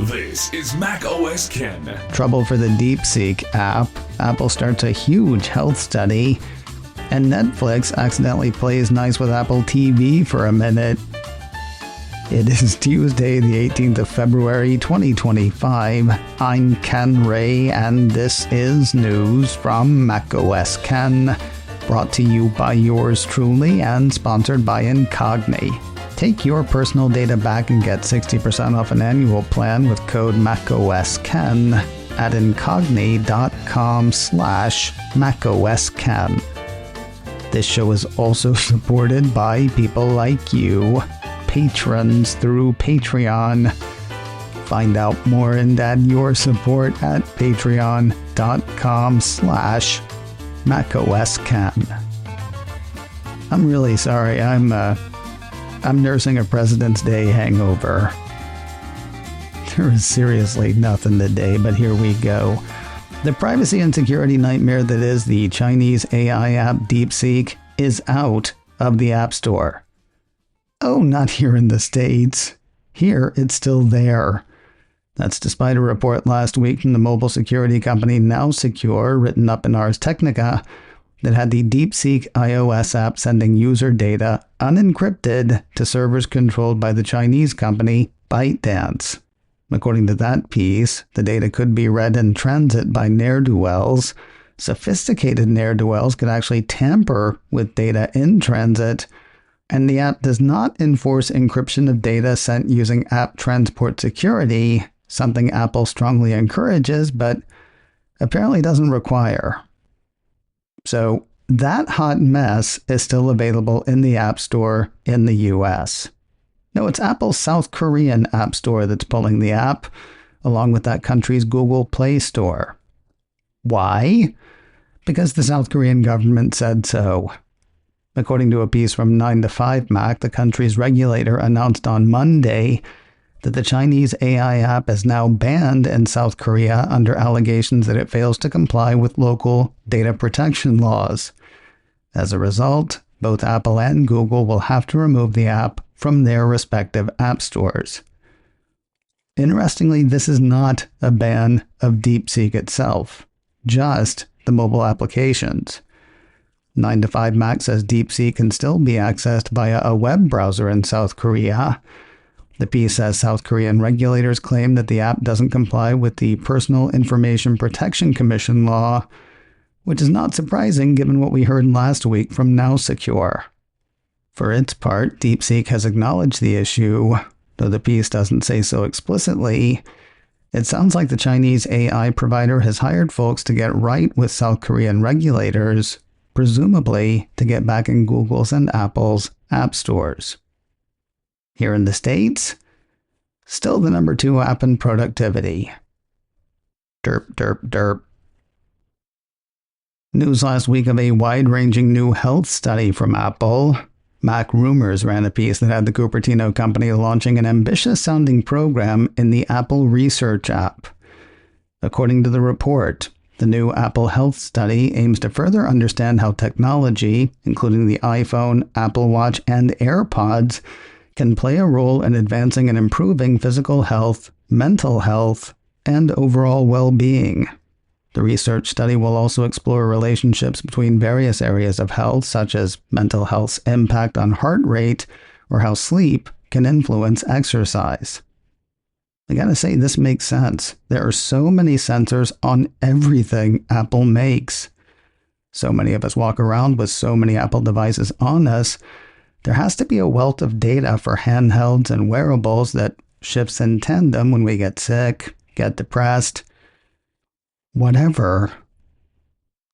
This is Mac OS Ken. Trouble for the DeepSeek app. Apple starts a huge health study. And Netflix accidentally plays nice with Apple TV for a minute. It is Tuesday, the 18th of February, 2025. I'm Ken Ray, and this is news from Mac OS Ken, brought to you by yours truly and sponsored by Incogni. Take your personal data back and get 60% off an annual plan with code MacOSKen at incogni.com/MacOSKen. This show is also supported by people like you, patrons through Patreon. Find out more and add your support at patreon.com/MacOSKen. I'm really sorry, I'm nursing a President's Day hangover. There is seriously nothing today, but here we go. The privacy and security nightmare that is the Chinese AI app DeepSeek is out of the App Store. Oh, not here in the States. Here, it's still there. That's despite a report last week from the mobile security company Now Secure, written up in Ars Technica, that had the DeepSeek iOS app sending user data unencrypted to servers controlled by the Chinese company ByteDance. According to that piece, the data could be read in transit by ne'er-do-wells. Sophisticated ne'er-do-wells could actually tamper with data in transit, and the app does not enforce encryption of data sent using app transport security, something Apple strongly encourages but apparently doesn't require. So that hot mess is still available in the App Store in the US. No, it's Apple's South Korean App Store that's pulling the app, along with that country's Google Play Store. Why? Because the South Korean government said so. According to a piece from 9to5Mac, the country's regulator announced on Monday that the Chinese AI app is now banned in South Korea under allegations that it fails to comply with local data protection laws. As a result, both Apple and Google will have to remove the app from their respective app stores. Interestingly, this is not a ban of DeepSeek itself, just the mobile applications. 9to5Mac says DeepSeek can still be accessed via a web browser in South Korea. The piece says South Korean regulators claim that the app doesn't comply with the Personal Information Protection Commission law, which is not surprising given what we heard last week from Now Secure. For its part, DeepSeek has acknowledged the issue, though the piece doesn't say so explicitly. It sounds like the Chinese AI provider has hired folks to get right with South Korean regulators, presumably to get back in Google's and Apple's app stores. Here in the States, still the number 2 app in productivity. Derp, derp, derp. News last week of a wide-ranging new health study from Apple. Mac Rumors ran a piece that had the Cupertino company launching an ambitious-sounding program in the Apple Research app. According to the report, the new Apple Health study aims to further understand how technology, including the iPhone, Apple Watch, and AirPods, can play a role in advancing and improving physical health, mental health, and overall well-being. The research study will also explore relationships between various areas of health, such as mental health's impact on heart rate or how sleep can influence exercise. I gotta say, this makes sense. There are so many sensors on everything Apple makes. So many of us walk around with so many Apple devices on us. There has to be a wealth of data for handhelds and wearables that shifts in tandem when we get sick, get depressed, whatever.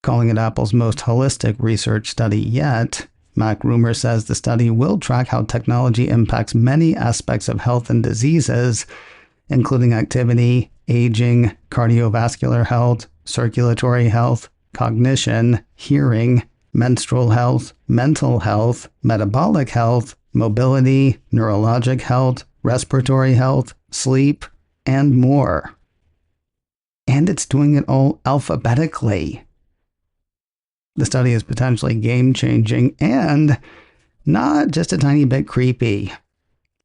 Calling it Apple's most holistic research study yet, Mac Rumor says the study will track how technology impacts many aspects of health and diseases, including activity, aging, cardiovascular health, circulatory health, cognition, hearing, menstrual health, mental health, metabolic health, mobility, neurologic health, respiratory health, sleep, and more. And it's doing it all alphabetically. The study is potentially game-changing and not just a tiny bit creepy,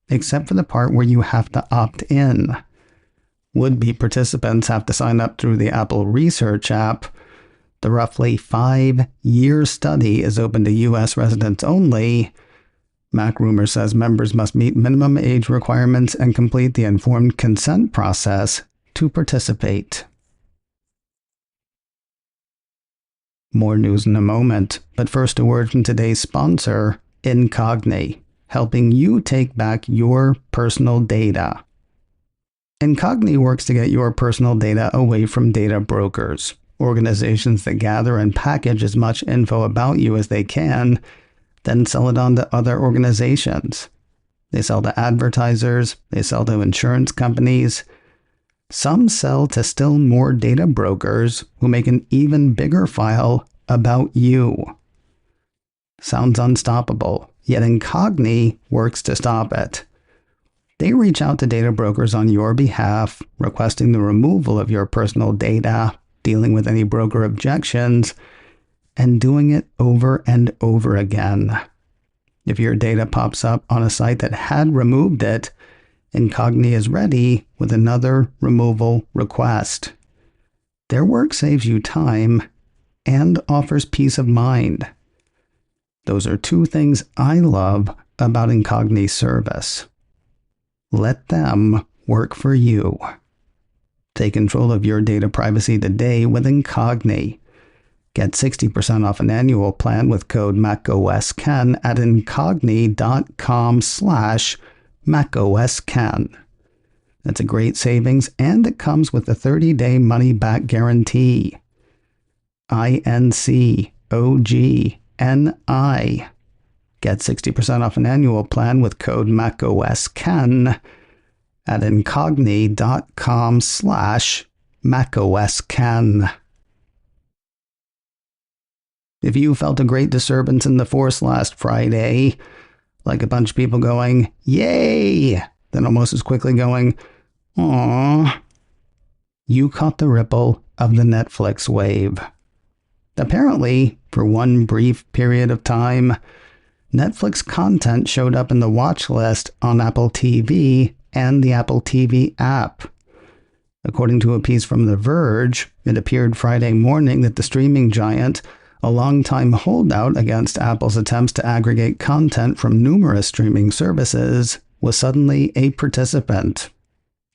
except for the part where you have to opt in. Would-be participants have to sign up through the Apple Research app. The roughly 5-year study is open to U.S. residents only. MacRumor says members must meet minimum age requirements and complete the informed consent process to participate. More news in a moment, but first a word from today's sponsor, Incogni, helping you take back your personal data. Incogni works to get your personal data away from data brokers, organizations that gather and package as much info about you as they can, then sell it on to other organizations. They sell to advertisers, they sell to insurance companies. Some sell to still more data brokers who make an even bigger file about you. Sounds unstoppable, yet Incogni works to stop it. They reach out to data brokers on your behalf, requesting the removal of your personal data, dealing with any broker objections, and doing it over and over again. If your data pops up on a site that had removed it, Incogni is ready with another removal request. Their work saves you time and offers peace of mind. Those are two things I love about Incogni's service. Let them work for you. Take control of your data privacy today with Incogni. Get 60% off an annual plan with code MacOSCan at incogni.com/MacOSCan. That's a great savings, and it comes with a 30-day money-back guarantee. INCOGNI. Get 60% off an annual plan with code MacOSCan at incogni.com/MacOSCan. If you felt a great disturbance in the force last Friday, like a bunch of people going, "Yay!" then almost as quickly going, "Aww," you caught the ripple of the Netflix wave. Apparently, for one brief period of time, Netflix content showed up in the watch list on Apple TV and the Apple TV app. According to a piece from The Verge, it appeared Friday morning that the streaming giant, a longtime holdout against Apple's attempts to aggregate content from numerous streaming services, was suddenly a participant.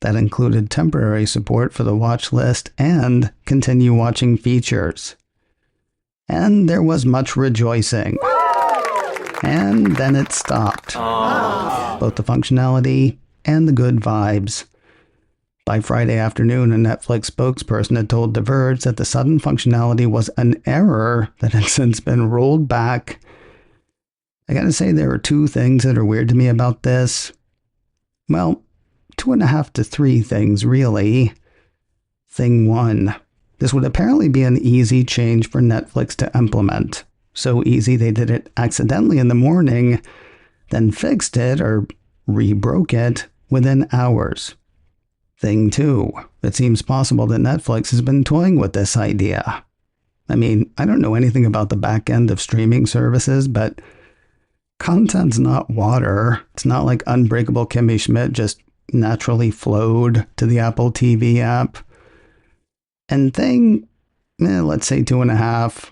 That included temporary support for the watch list and continue watching features. And there was much rejoicing. And then it stopped. Both the functionality and the good vibes. By Friday afternoon, a Netflix spokesperson had told The Verge that the sudden functionality was an error that had since been rolled back. I gotta say, there are two things that are weird to me about this. Well, 2.5 to 3 things, really. Thing one, this would apparently be an easy change for Netflix to implement. So easy they did it accidentally in the morning, then fixed it or rebroke it within hours. Thing two, it seems possible that Netflix has been toying with this idea. I mean, I don't know anything about the back end of streaming services, but content's not water. It's not like Unbreakable Kimmy Schmidt just naturally flowed to the Apple TV app. And thing, let's say 2.5.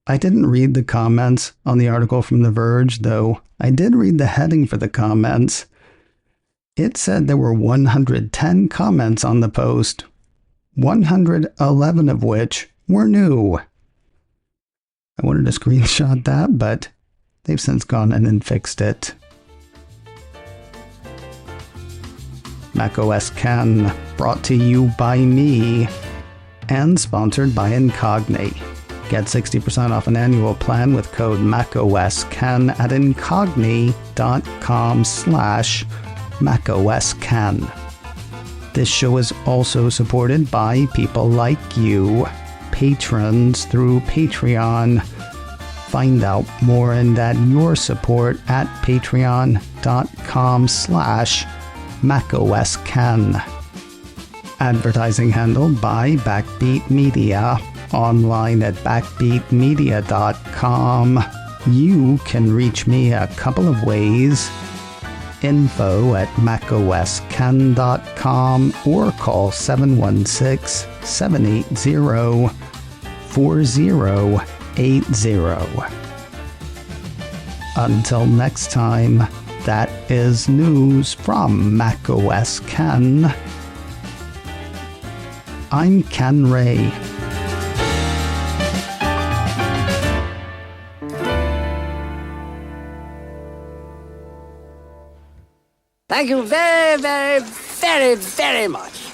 I didn't read the comments on the article from The Verge, though I did read the heading for the comments. It said there were 110 comments on the post, 111 of which were new. I wanted to screenshot that, but they've since gone in and fixed it. MacOSCan, brought to you by me and sponsored by Incogni. Get 60% off an annual plan with code MacOSCan at incogni.com/MacOSCan. This show is also supported by people like you, patrons through Patreon. Find out more and add your support at patreon.com/MacOSCan. Advertising handled by Backbeat Media. Online at backbeatmedia.com. You can reach me a couple of ways. info@macoscan.com or call 716-780-4080. Until next time, that is news from macOS Ken. I'm Ken Ray. Thank you very, very, very, very much.